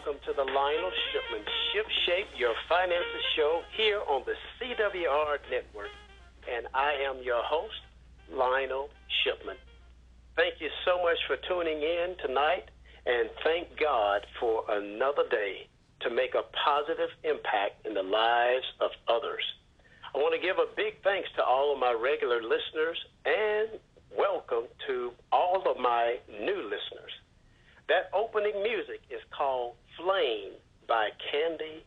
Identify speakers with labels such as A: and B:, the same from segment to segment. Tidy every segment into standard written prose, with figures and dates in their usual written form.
A: welcome to the Lionel Shipman Ship Shape Your Finances show here on the CWR Network. And I am your host, Lionel Shipman. Thank you so much for tuning in tonight, and thank God for another day to make a positive impact in the lives of others. I want to give a big thanks to all of my regular listeners, and welcome to all of my new listeners. That opening music is called Flame by Candy.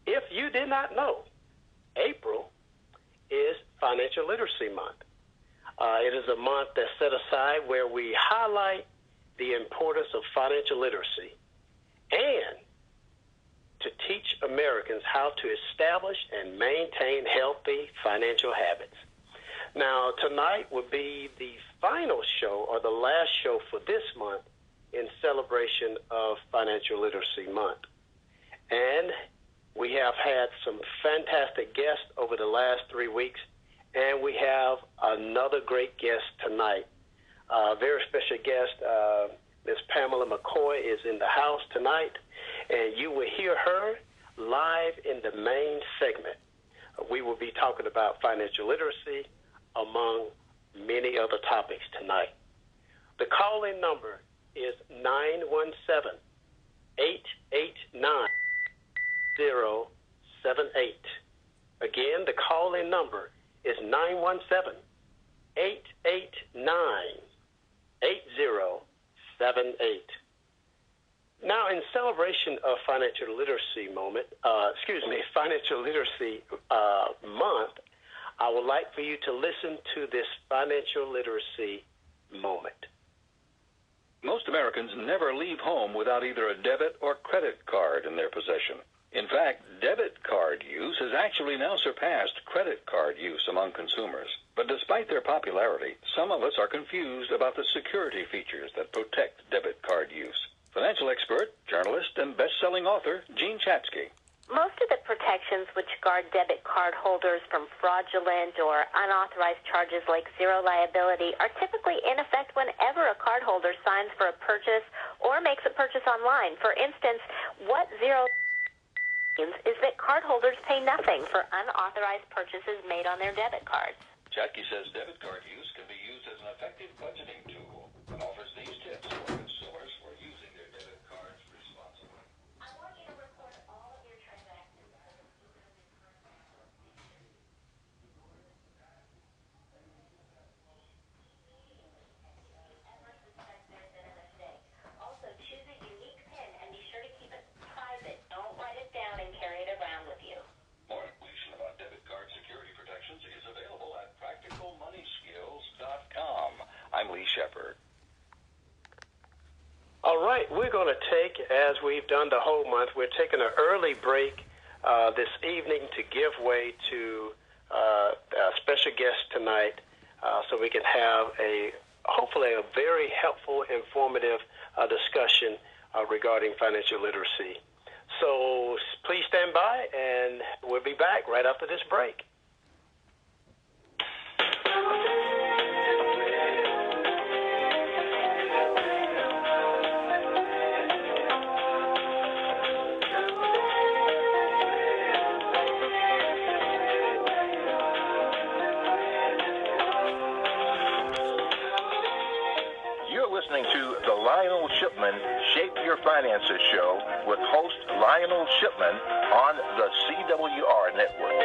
A: If you did not know, April is Financial Literacy Month. It is a month that's set aside where we highlight the importance of financial literacy and to teach Americans how to establish and maintain healthy financial habits. Now, tonight will be the final show or the last show for this month in celebration of Financial Literacy Month. And we have had some fantastic guests over the last 3 weeks, and we have another great guest tonight. A very special guest, Ms. Pamela McCoy, is in the house tonight, and you will hear her live in the main segment. We will be talking about financial literacy, among many other topics tonight. The call-in number is 917-889-078. Again, the call-in number is 917-889-8078. Now, in celebration of Financial Literacy Financial Literacy Month, I would like for you to listen to this financial literacy moment.
B: Most Americans never leave home without either a debit or credit card in their possession. In fact, debit card use has actually now surpassed credit card use among consumers. But despite their popularity, some of us are confused about the security features that protect debit card use. Financial expert, journalist, and best-selling author Jean Chatzky.
C: Most of the protections which guard debit card holders from fraudulent or unauthorized charges like zero liability are typically in effect whenever a cardholder signs for a purchase or makes a purchase online. For instance, what zero means is that cardholders pay nothing for unauthorized purchases made on their debit cards.
B: Chatzky says debit card use can be used as an effective budgeting tool and offers these tips for consumers for using their debit cards responsibly.
C: I want you to record all of your transactions. Also, choose a unique PIN and be sure to keep it private. Don't write it down and carry it around with you.
B: More information about debit card security protections is available at practicalmoneyskills.com. I'm Lee Shepard.
A: All right, we're going to take, as we've done the whole month, we're taking an early break this evening to give way to a special guest tonight so we can have hopefully a very helpful, informative discussion regarding financial literacy. So please stand by, and we'll be back right after this break.
D: Listening to the Lionel Shipman Shape Your Finances show with host Lionel Shipman on the CWR Network.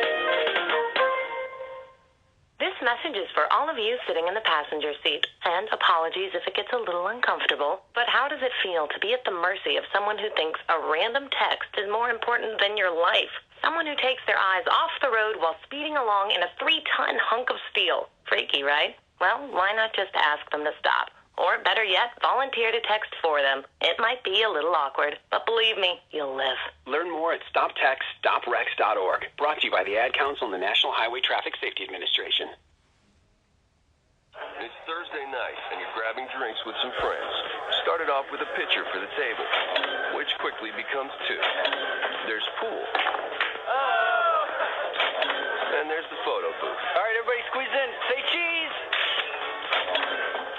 E: This message is for all of you sitting in the passenger seat, and apologies if it gets a little uncomfortable, but how does it feel to be at the mercy of someone who thinks a random text is more important than your life? Someone who takes their eyes off the road while speeding along in a 3-ton hunk of steel. Freaky, right? Well, why not just ask them to stop? Or better yet, volunteer to text for them. It might be a little awkward, but believe me, you'll live.
F: Learn more at StopTextStopWrecks.org. Brought to you by the Ad Council and the National Highway Traffic Safety Administration.
G: It's Thursday night, and you're grabbing drinks with some friends. Started off with a pitcher for the table, which quickly becomes 2. There's pool. And there's the photo booth.
H: All right, everybody squeeze in. Say cheese!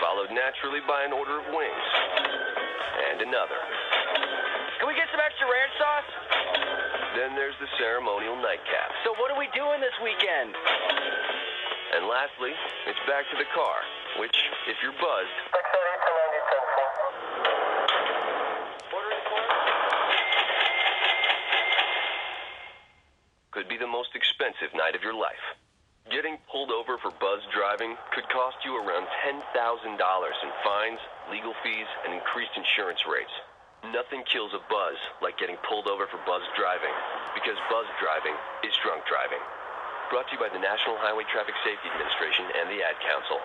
G: Followed naturally by an order of wings. And another.
H: extra ranch sauce?
G: Then there's the ceremonial nightcap.
H: So what are we doing this weekend?
G: And lastly, it's back to the car, which, if you're buzzed, could be the most expensive night of your life. Getting pulled over for buzz driving could cost you around $10,000 in fines, legal fees, and increased insurance rates. Nothing kills a buzz like getting pulled over for buzz driving, because buzz driving is drunk driving. Brought to you by the National Highway Traffic Safety Administration and the Ad Council.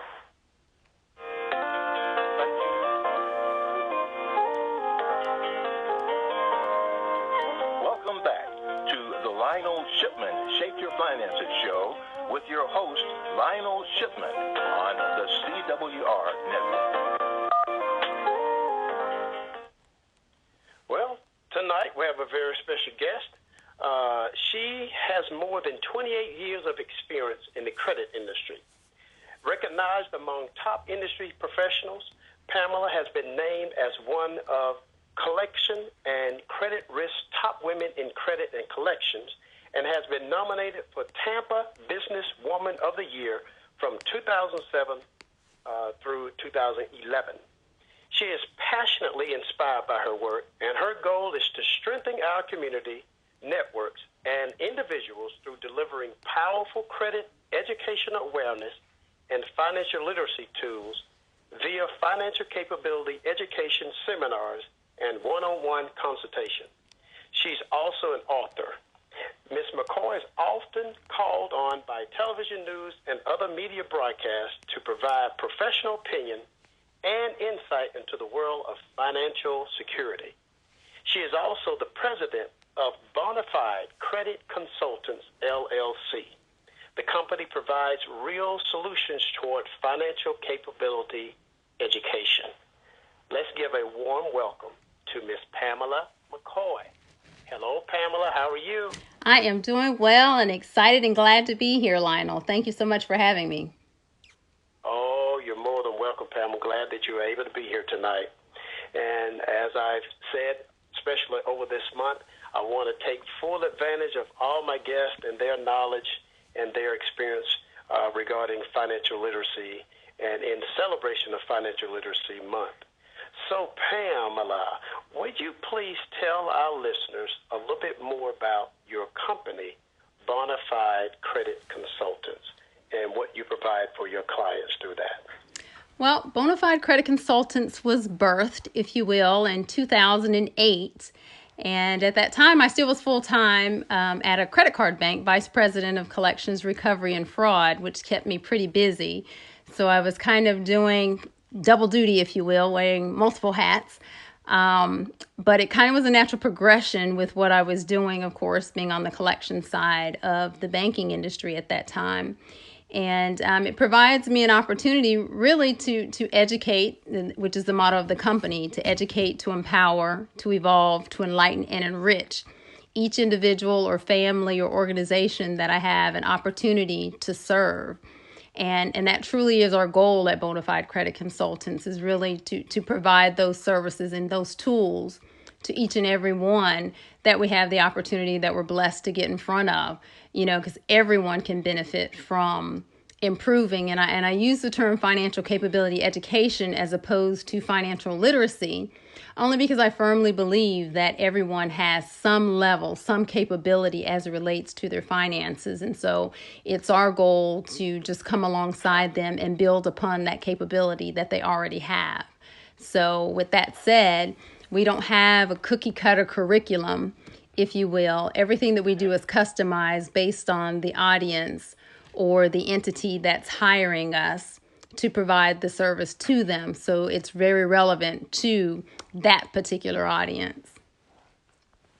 D: Welcome back to the Lionel Shipman Shape Your Finances show with your host, Lionel Shipman, on the CWR Network.
A: Well, tonight we have a very special guest. She has more than 28 years of experience in the credit industry. Recognized among top industry professionals, Pamela has been named as one of collection and credit risk top women in credit and collections, and has been nominated for Tampa Business Woman of the Year from 2007 through 2011. She is passionately inspired by her work, and her goal is to strengthen our community, networks, and individuals through delivering powerful credit, educational awareness, and financial literacy tools via financial capability education seminars and one-on-one consultation. She's also an author. Ms. McCoy is often called on by television news and other media broadcasts to provide professional opinion and insight into the world of financial security. She is also the president of Bonafide Credit Consultants, LLC. The company provides real solutions toward financial capability education. Let's give a warm welcome to Miss Pamela McCoy. Hello, Pamela. How are you?
I: I am doing well and excited and glad to be here, Lionel. Thank you so much for having me.
A: Oh, you're more than welcome, Pam. I'm glad that you were able to be here tonight. And as I've said, especially over this month, I want to take full advantage of all my guests and their knowledge and their experience regarding financial literacy and in celebration of Financial Literacy Month. So, Pamela, would you please tell our listeners a little bit more about your company, Bonafide Credit Consultants, and what you provide for your clients through that?
I: Well, Bonafide Credit Consultants was birthed, if you will, in 2008. And at that time, I still was full-time at a credit card bank, vice president of collections, recovery, and fraud, which kept me pretty busy. So I was kind of doing double duty, if you will, wearing multiple hats. But it kind of was a natural progression with what I was doing, of course, being on the collection side of the banking industry at that time. And it provides me an opportunity really to educate, which is the motto of the company, to educate, to empower, to evolve, to enlighten, and enrich each individual or family or organization that I have an opportunity to serve. And that truly is our goal at Bonafide Credit Consultants, is really to provide those services and those tools to each and every one that we have the opportunity that we're blessed to get in front of, because everyone can benefit from improving. And I use the term financial capability education as opposed to financial literacy, only because I firmly believe that everyone has some level, some capability as it relates to their finances. And so it's our goal to just come alongside them and build upon that capability that they already have. So with that said, we don't have a cookie cutter curriculum, if you will. Everything that we do is customized based on the audience or the entity that's hiring us to provide the service to them. So it's very relevant to that particular audience.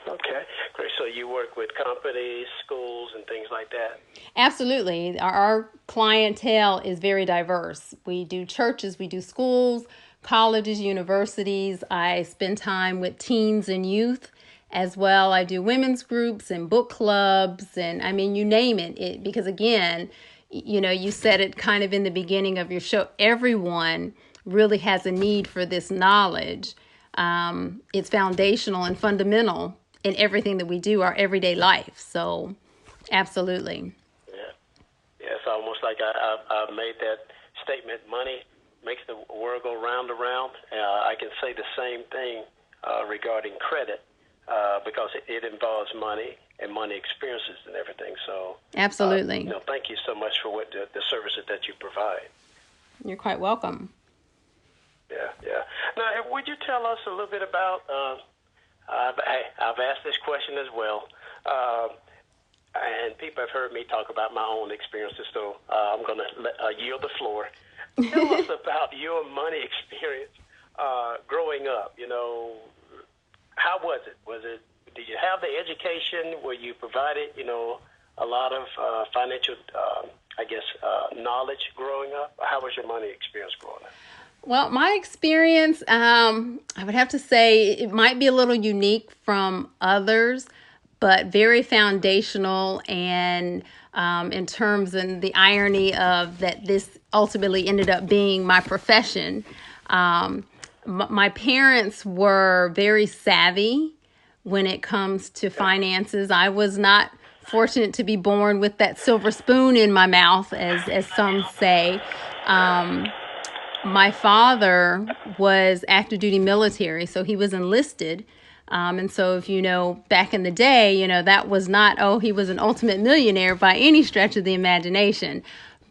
A: Okay, great. So you work with companies, schools, and things like that?
I: Absolutely. Our clientele is very diverse. We do churches, we do schools, colleges, universities. I spend time with teens and youth as well. I do women's groups and book clubs, and I mean, you name it. Because again, you said it kind of in the beginning of your show, everyone really has a need for this knowledge. it's foundational and fundamental in everything that we do, our everyday life. So, absolutely.
A: Yeah, it's almost like I made that statement. Money makes the world go round and round. I can say the same thing regarding credit because it involves money and money experiences and everything. So,
I: absolutely.
A: Thank you so much for what the services that you provide.
I: You're quite welcome.
A: Yeah. Now, would you tell us a little bit about? I've asked this question as well, and people have heard me talk about my own experiences. So I'm going to yield the floor. Tell us about your money experience growing up. How was it? Did you have the education where you provided, a lot of financial, knowledge growing up? How was your money experience growing up?
I: Well, my experience, I would have to say it might be a little unique from others, but very foundational, and in terms and the irony of that this ultimately ended up being my profession. My parents were very savvy when it comes to finances. I was not fortunate to be born with that silver spoon in my mouth, as some say. My father was active duty military, so he was enlisted. And so if back in the day, that was not, he was an ultimate millionaire by any stretch of the imagination.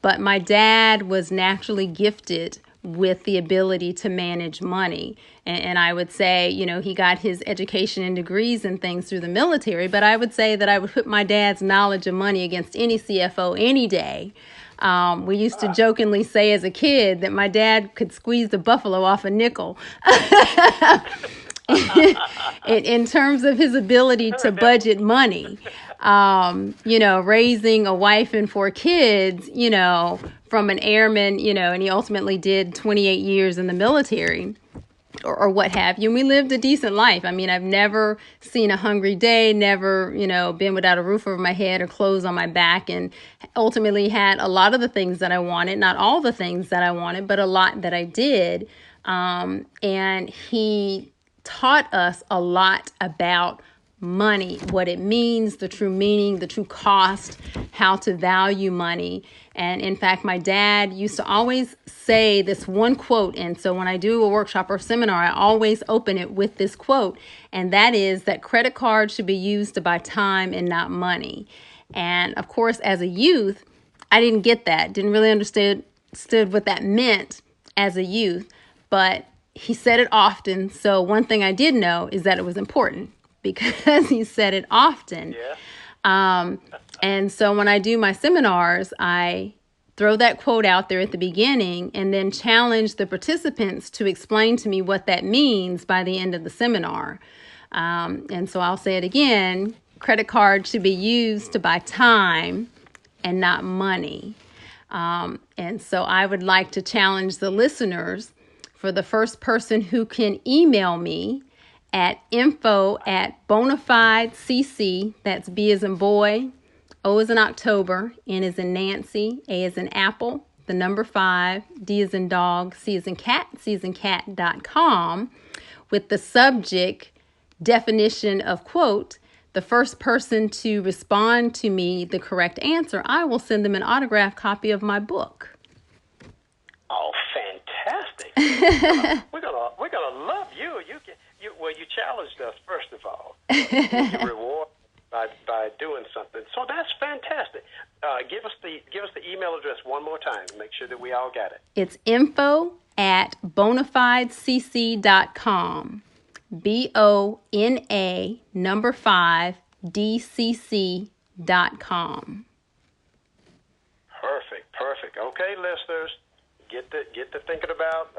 I: But my dad was naturally gifted with the ability to manage money. And I would say, he got his education and degrees and things through the military, but I would say that I would put my dad's knowledge of money against any CFO any day. We used to jokingly say as a kid that my dad could squeeze the buffalo off a nickel. in terms of his ability to budget money, raising a wife and 4 kids, from an airman, and he ultimately did 28 years in the military or what have you. And we lived a decent life. I mean, I've never seen a hungry day, never, been without a roof over my head or clothes on my back, and ultimately had a lot of the things that I wanted, not all the things that I wanted, but a lot that I did. And he taught us a lot about money, what it means, the true meaning, the true cost, how to value money. And in fact, my dad used to always say this one quote. And so when I do a workshop or seminar, I always open it with this quote. And that is that credit cards should be used to buy time and not money. And of course, as a youth, I didn't get that, didn't really understood what that meant as a youth. But he said it often. So one thing I did know is that it was important because he said it often.
A: Yeah.
I: And so when I do my seminars, I throw that quote out there at the beginning and then challenge the participants to explain to me what that means by the end of the seminar. And so I'll say it again, credit cards should be used to buy time and not money. And so I would like to challenge the listeners for the first person who can email me at info@bonafidecc, that's B as in boy, O as in October, N as in Nancy, A as in Apple, the number 5, D as in dog, C as in cat, C as in cat.com, with the subject definition of quote. The first person to respond to me the correct answer, I will send them an autographed copy of my book.
A: Oh, fantastic! We're gonna love you. You challenged us first of all. You reward by doing something. So that's fantastic. Give us the email address one more time. Make sure that we all got it.
I: It's info@bonafidecc.com. BONA number 5 DCC.com.
A: Perfect. Okay, listeners, get to thinking about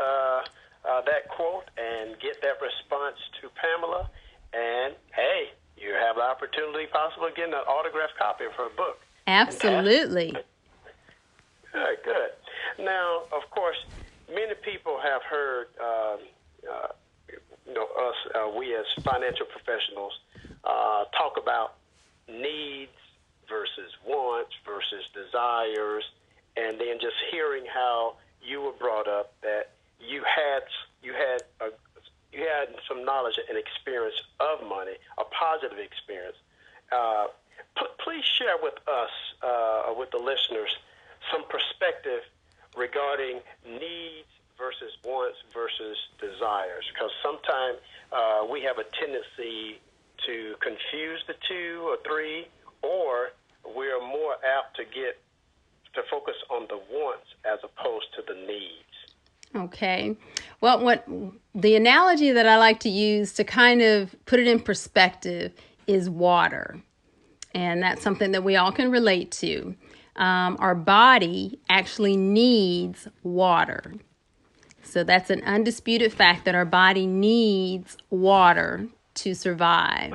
A: that quote and get that response to Pamela. And hey, you have the opportunity, possibly getting an autographed copy of her book.
I: Absolutely.
A: Good. Now, of course, many people have heard we as financial professionals talk about needs versus wants versus desires, and then just hearing how you were brought up that you had some an experience of money, a positive experience. Please share with us, with the listeners, some perspective regarding needs versus wants versus desires, because sometimes we have a tendency to confuse the two or three, or we're more apt to focus on the wants as opposed to the needs.
I: Okay. Well, what the analogy that I like to use to kind of put it in perspective is water. And that's something that we all can relate to. Our body actually needs water. So that's an undisputed fact that our body needs water to survive.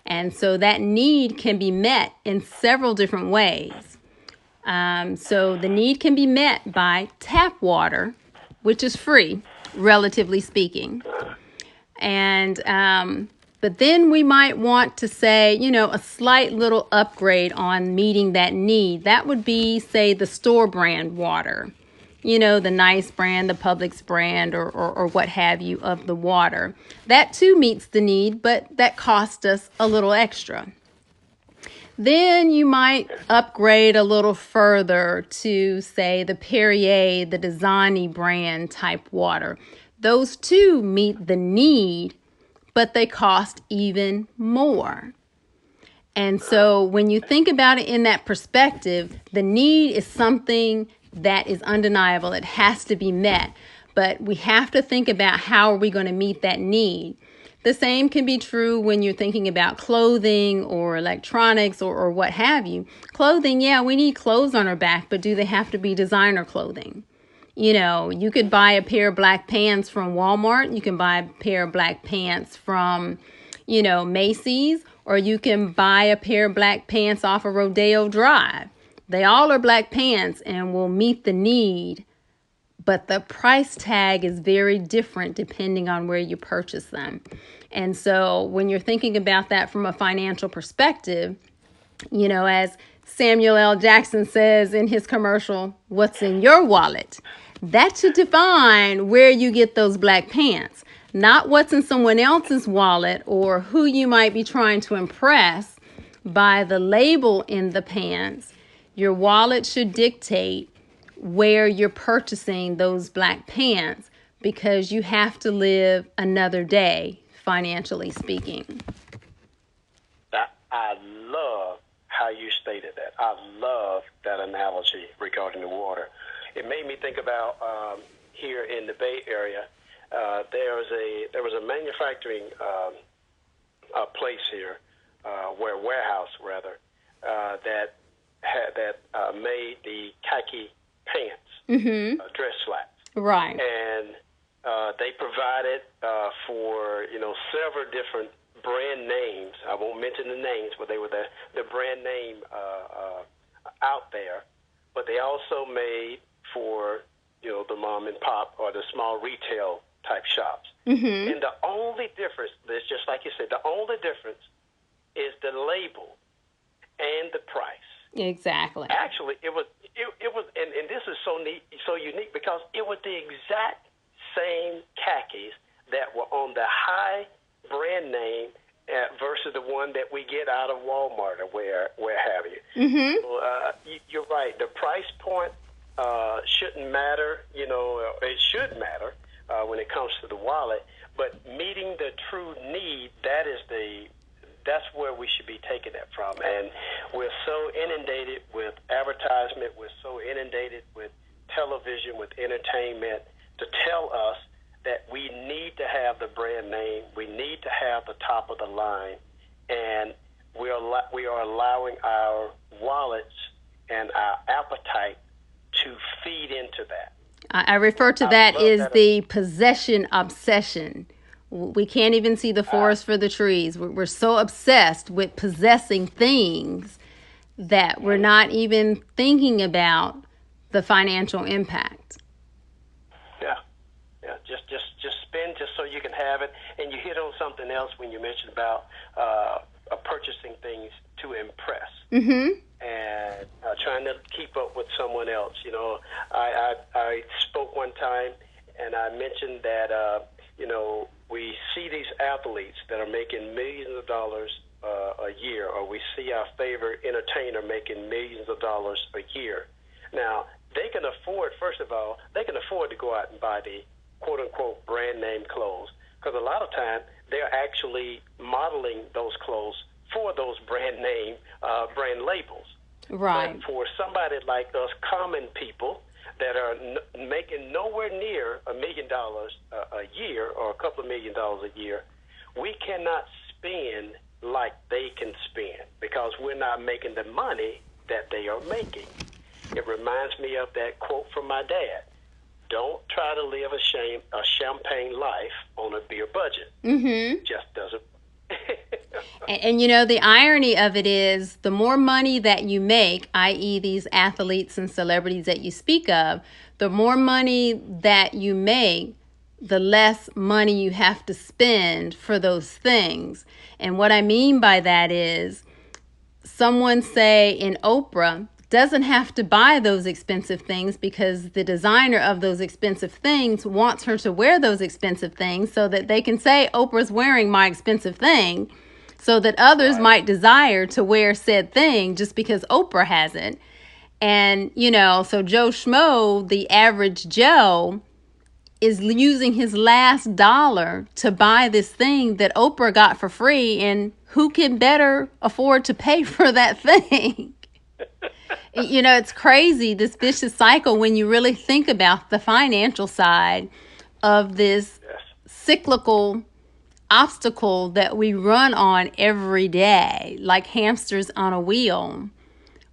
I: And so that need can be met in several different ways. So the need can be met by tap water, which is free, relatively speaking. And but then we might want to say, a slight little upgrade on meeting that need. That would be, say, the store brand water. The nice brand, the Publix brand, or what have you of the water. That too meets the need, but that costs us a little extra. Then you might upgrade a little further to, say, the Perrier, the Dasani brand type water. Those two meet the need, but they cost even more. And so when you think about it in that perspective, the need is something that is undeniable. It has to be met. But we have to think about how are we going to meet that need. The same can be true when you're thinking about clothing or electronics or what have you. Clothing, yeah, we need clothes on our back, but do they have to be designer clothing? You could buy a pair of black pants from Walmart. You can buy a pair of black pants from, Macy's, or you can buy a pair of black pants off of Rodeo Drive. They all are black pants and will meet the need, but the price tag is very different depending on where you purchase them. And so when you're thinking about that from a financial perspective, as Samuel L. Jackson says in his commercial, "What's in your wallet?" That should define where you get those black pants, not what's in someone else's wallet or who you might be trying to impress by the label in the pants. Your wallet should dictate where you're purchasing those black pants, because you have to live another day, financially speaking.
A: I love how you stated that. I love that analogy regarding the water. It made me think about here in the Bay Area, there was a manufacturing place here, warehouse rather, that made the khaki pants, dress slacks.
I: Right.
A: And they provided for several different brand names. I won't mention the names, but they were the brand name out there. But they also made for the mom and pop or the small retail type shops. And the only difference, is just like you said, the only difference is the label and the price.
I: Exactly.
A: Actually, it was, and this is so neat, so unique, because it was the exact same khakis that were on the high brand name versus the one that we get out of Walmart or where have you. So, you're right. The price point shouldn't matter. It should matter when it comes to the wallet, but meeting the true need, that's where we should be taking it from. And we're so inundated with advertisement, we're so inundated with television, with entertainment, to tell us that we need to have the brand name, we need to have the top of the line, and we are allowing our wallets and our appetite to feed into that.
I: I refer to that as the possession obsession. We can't even see the forest for the trees. We're so obsessed with possessing things that we're not even thinking about the financial impact.
A: Yeah. Just spend just so you can have it. And you hit on something else when you mentioned about purchasing things to impress. And trying to keep up with someone else. I spoke one time and I mentioned that we see these athletes that are making millions of dollars a year, or we see our favorite entertainer making millions of dollars a year. Now, they can afford, first of all, they can afford to go out and buy the quote-unquote brand name clothes, because a lot of times they're actually modeling those clothes for those brand name, brand labels.
I: Right.
A: But for somebody like us, common people, that are making nowhere near $1 million a year or a couple of $1 million a year, we cannot spend like they can spend because we're not making the money that they are making. It reminds me of that quote from my dad: "Don't try to live a champagne life on a beer budget."
I: Mm-hmm.
A: Just doesn't.
I: And you know, the irony of it is the more money that you make, i.e. these athletes and celebrities that you speak of, the more money that you make, the less money you have to spend for those things. And what I mean by that is someone, say in Oprah, doesn't have to buy those expensive things because the designer of those expensive things wants her to wear those expensive things so that they can say Oprah's wearing my expensive thing, so that others might desire to wear said thing just because Oprah has it. And, you know, so Joe Schmo, the average Joe, is using his last dollar to buy this thing that Oprah got for free, and who can better afford to pay for that thing? You know, it's crazy, this vicious cycle, when you really think about the financial side of this cyclical obstacle that we run on every day, like hamsters on a wheel.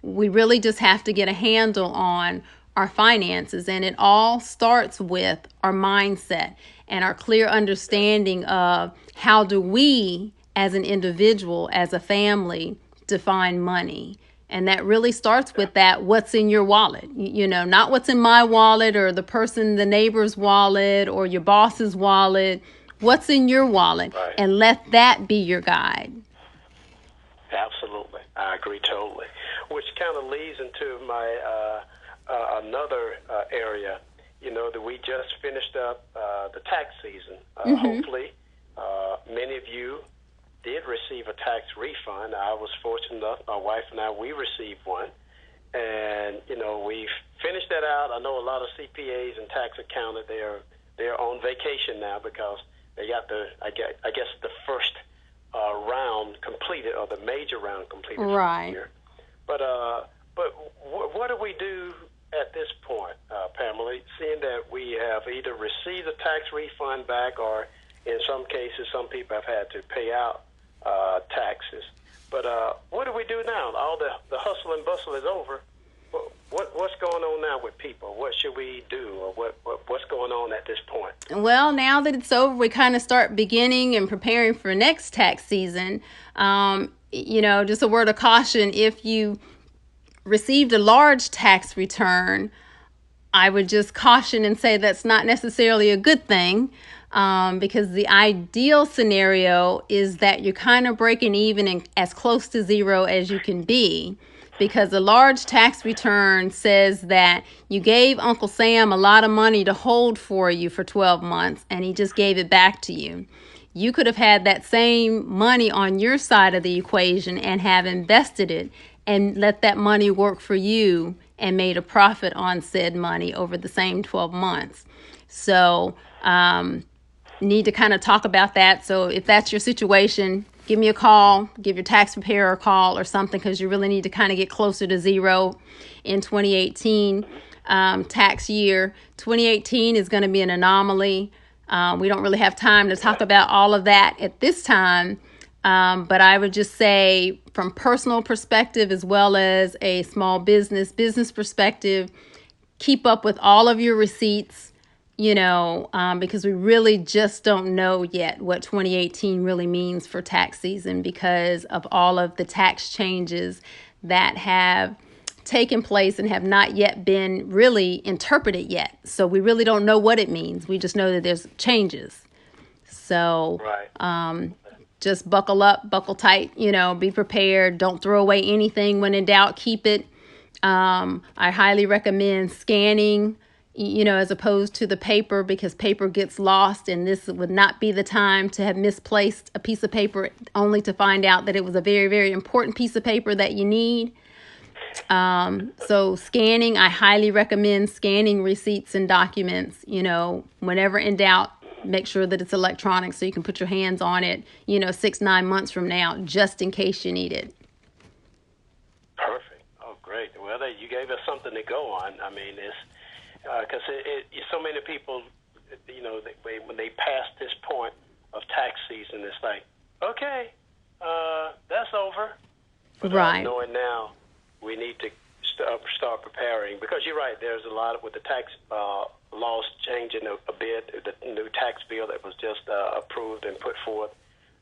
I: We really just have to get a handle on our finances, and it all starts with our mindset and our clear understanding of how do we, as an individual, as a family, define money. And that really starts with that, what's in your wallet, you know, not what's in my wallet or the neighbor's wallet or your boss's wallet. What's in your wallet, and let that be your guide.
A: Absolutely. I agree totally. Which kind of leads into my another area, you know, that we just finished up the tax season. Hopefully, many of you did receive a tax refund. I was fortunate enough, my wife and I, we received one. And, you know, we've finished that out. I know a lot of CPAs and tax accountants, they're on vacation now because they got I guess the first round completed, or the major round completed.
I: Right.
A: Here. But what do we do at this point, Pamela, seeing that we have either received a tax refund back, or in some cases, some people have had to pay out taxes. But what do we do now? All the hustle and bustle is over. What's going on now with people? What should we do, or what's going on at this point?
I: Well, now that it's over, we kind of start beginning and preparing for next tax season. You know, just a word of caution: if you received a large tax return, I would just caution and say that's not necessarily a good thing, because the ideal scenario is that you're kind of breaking even and as close to zero as you can be. Because a large tax return says that you gave Uncle Sam a lot of money to hold for you for 12 months, and he just gave it back to you. You could have had that same money on your side of the equation and have invested it and let that money work for you and made a profit on said money over the same 12 months. So need to kind of talk about that. So if that's your situation, give me a call, give your tax preparer a call or something, because you really need to kind of get closer to zero in 2018 tax year. 2018 is going to be an anomaly. We don't really have time to talk about all of that at this time, but I would just say from personal perspective as well as a small business perspective, keep up with all of your receipts, you know, because we really just don't know yet what 2018 really means for tax season because of all of the tax changes that have taken place and have not yet been really interpreted yet. So we really don't know what it means. We just know that there's changes. So just buckle up, buckle tight, you know, be prepared. Don't throw away anything. When in doubt, keep it. I highly recommend scanning as opposed to the paper, because paper gets lost, and this would not be the time to have misplaced a piece of paper only to find out that it was a very, very important piece of paper that you need. So scanning, I highly recommend scanning receipts and documents. Whenever in doubt, make sure that it's electronic so you can put your hands on it, 6-9 months from now, just in case you need it.
A: Perfect. Oh, great. Well, you gave us something to go on. I mean, it's because so many people, when they pass this point of tax season, it's like, okay, that's over. But,
I: right.
A: Knowing now, we need to start preparing, because you're right. There's a lot with the tax laws changing a bit. The new tax bill that was just approved and put forth.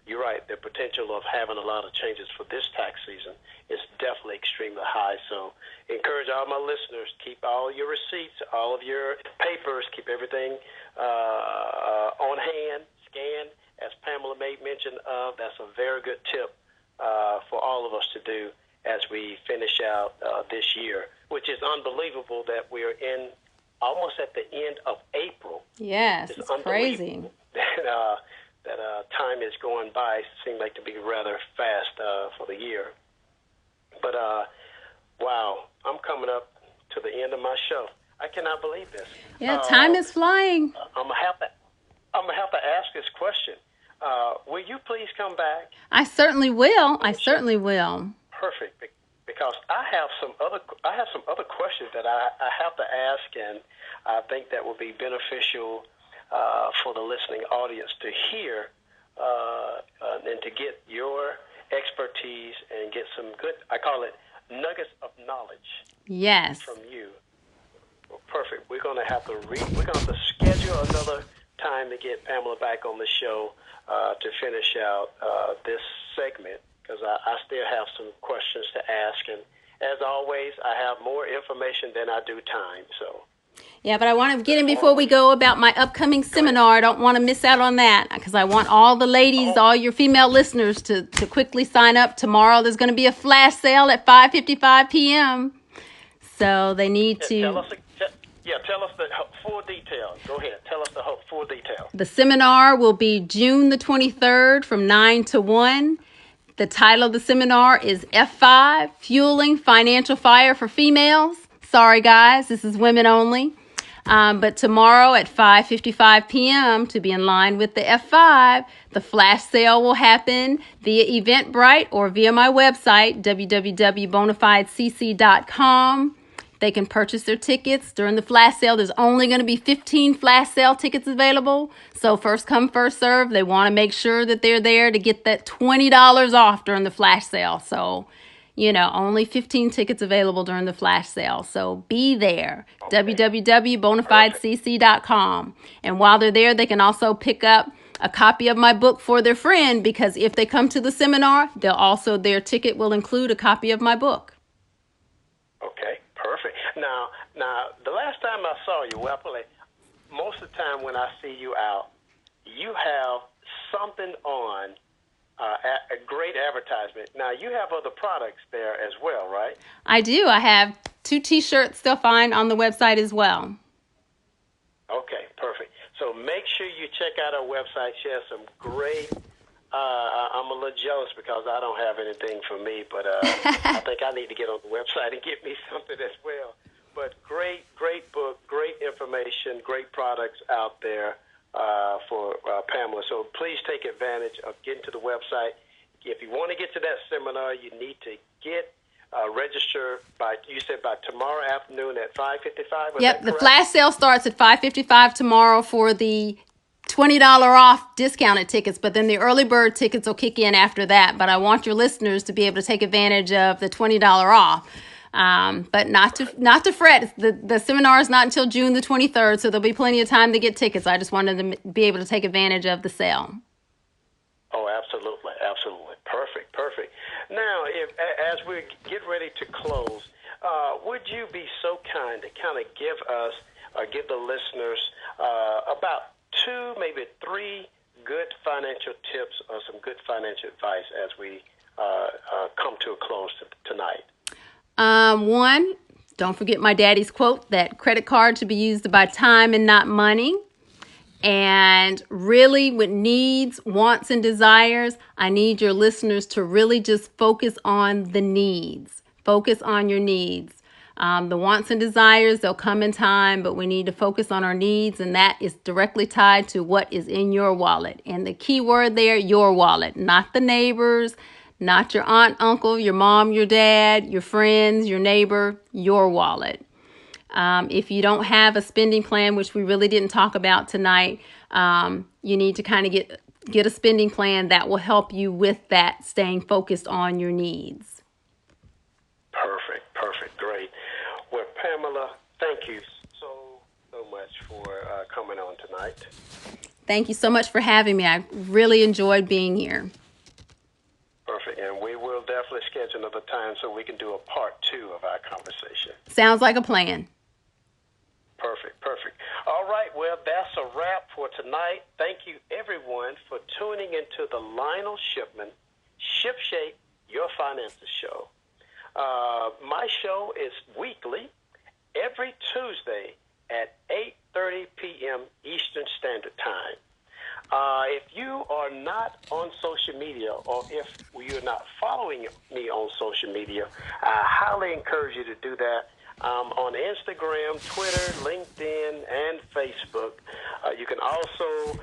A: You're right. The potential of having a lot of changes for this tax season is definitely extremely high. So encourage all my listeners, keep all your receipts, all of your papers, keep everything on hand, scan. As Pamela made mention of, that's a very good tip for all of us to do as we finish out this year, which is unbelievable that we're almost at the end of April.
I: Yes, it's crazy.
A: That time is going by. Seems like to be rather fast for the year. But wow, I'm coming up to the end of my show. I cannot believe this.
I: Yeah, time is flying.
A: I'm gonna have to ask this question. Will you please come back?
I: I certainly will. I certainly will.
A: Perfect, because I have some other questions that I have to ask, and I think that will be beneficial for the listening audience to hear and to get your expertise and get some good, I call it nuggets of knowledge.
I: Yes.
A: From you. Well, perfect. We're going to have to schedule another time to get Pamela back on the show to finish out this segment, because I still have some questions to ask, and as always, I have more information than I do time. So.
I: Yeah, but I want to get in before we go about my upcoming seminar. I don't want to miss out on that, because I want all the ladies, all your female listeners to quickly sign up. Tomorrow there's going to be a flash sale at 5:55 p.m. So they need to...
A: Tell us the full detail. Go ahead. Tell us the full detail.
I: The seminar will be June the 23rd from 9 to 1. The title of the seminar is F5, Fueling Financial Fire for Females. Sorry, guys, this is women only. But tomorrow at 5:55 p.m., to be in line with the F5, the flash sale will happen via Eventbrite or via my website, www.bonafidecc.com. They can purchase their tickets during the flash sale. There's only going to be 15 flash sale tickets available. So first come, first serve. They want to make sure that they're there to get that $20 off during the flash sale. So, only 15 tickets available during the flash sale. So be there. Okay. www.bonafidecc.com. And while they're there, they can also pick up a copy of my book for their friend, because if they come to the seminar, their ticket will include a copy of my book.
A: Okay. Perfect. Now, the last time I saw you, most of the time when I see you out, you have something on, a great advertisement. Now, you have other products there as well, right?
I: I do. I have 2 T-shirts they'll find on the website as well.
A: Okay, perfect. So make sure you check out our website. She has some great... I'm a little jealous because I don't have anything for me, but I think I need to get on the website and get me something as well. But great book, great information, great products out there for Pamela. So please take advantage of getting to the website. If you want to get to that seminar, you need to get register by tomorrow afternoon at 5:55.
I: Yep, the flash sale starts at 5:55 tomorrow for the $20 off discounted tickets, but then the early bird tickets will kick in after that. But I want your listeners to be able to take advantage of the $20 off. But not to fret. The seminar is not until June the 23rd, so there'll be plenty of time to get tickets. I just wanted to be able to take advantage of the sale.
A: Oh, absolutely. Perfect. Now, as we get ready to close, would you be so kind to kind of give us, or give the listeners about 2, maybe 3 good financial tips or some good financial advice as we come to a close tonight?
I: 1, Don't forget my daddy's quote that credit card should be used to buy time and not money. And really, with needs, wants, and desires, I need your listeners to really just focus on the needs. Focus on your needs. The wants and desires, they'll come in time, but we need to focus on our needs, and that is directly tied to what is in your wallet. And the key word there, your wallet, not the neighbors, not your aunt, uncle, your mom, your dad, your friends, your neighbor, your wallet. If you don't have a spending plan, which we really didn't talk about tonight, you need to kind of get a spending plan that will help you with that, staying focused on your needs.
A: Perfect, great. Well, Pamela, thank you so much for coming on tonight.
I: Thank you so much for having me. I really enjoyed being here.
A: Perfect, and we will definitely schedule another time so we can do a part 2 of our conversation.
I: Sounds like a plan.
A: Perfect. All right, well, that's a wrap for tonight. Thank you, everyone, for tuning into the Lionel Shipman ShipShape Your Finances show. My show is weekly, every Tuesday at 8:30 p.m. Eastern Standard Time. If you are not on social media, or if you're not following me on social media, I highly encourage you to do that. On Instagram, Twitter, LinkedIn, and Facebook. You can also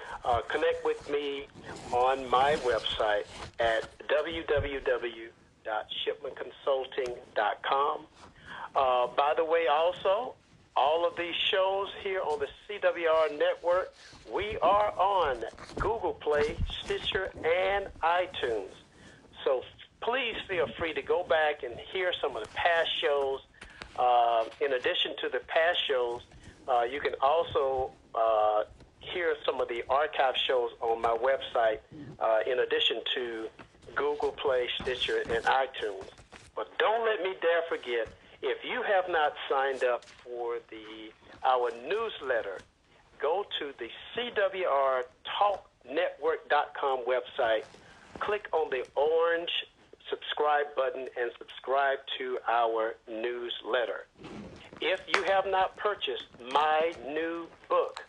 A: connect with me on my website at www.shipmanconsulting.com. By the way, also, all of these shows here on the CWR network, we are on Google Play, Stitcher, and iTunes. So please feel free to go back and hear some of the past shows. In addition to the past shows, you can also hear some of the archive shows on my website, in addition to Google Play, Stitcher, and iTunes. But don't let me dare forget, if you have not signed up for our newsletter, go to the CWRTalkNetwork.com website, click on the orange subscribe button, and subscribe to our newsletter. If you have not purchased my new book,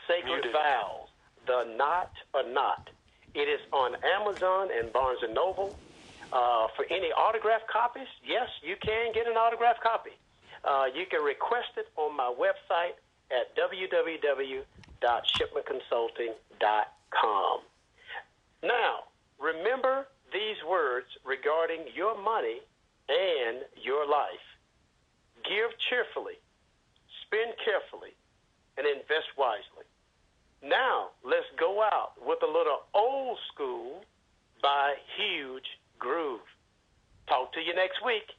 A: Sacred Vows, The Knot or Not, it is on Amazon and Barnes & Noble. For any autographed copies, yes, you can get an autographed copy. You can request it on my website at www.shipmanconsulting.com. Now, remember these words regarding your money and your life. Give cheerfully, spend carefully, and invest wisely. Now, let's go out with a little Old School by Huge Groove. Talk to you next week.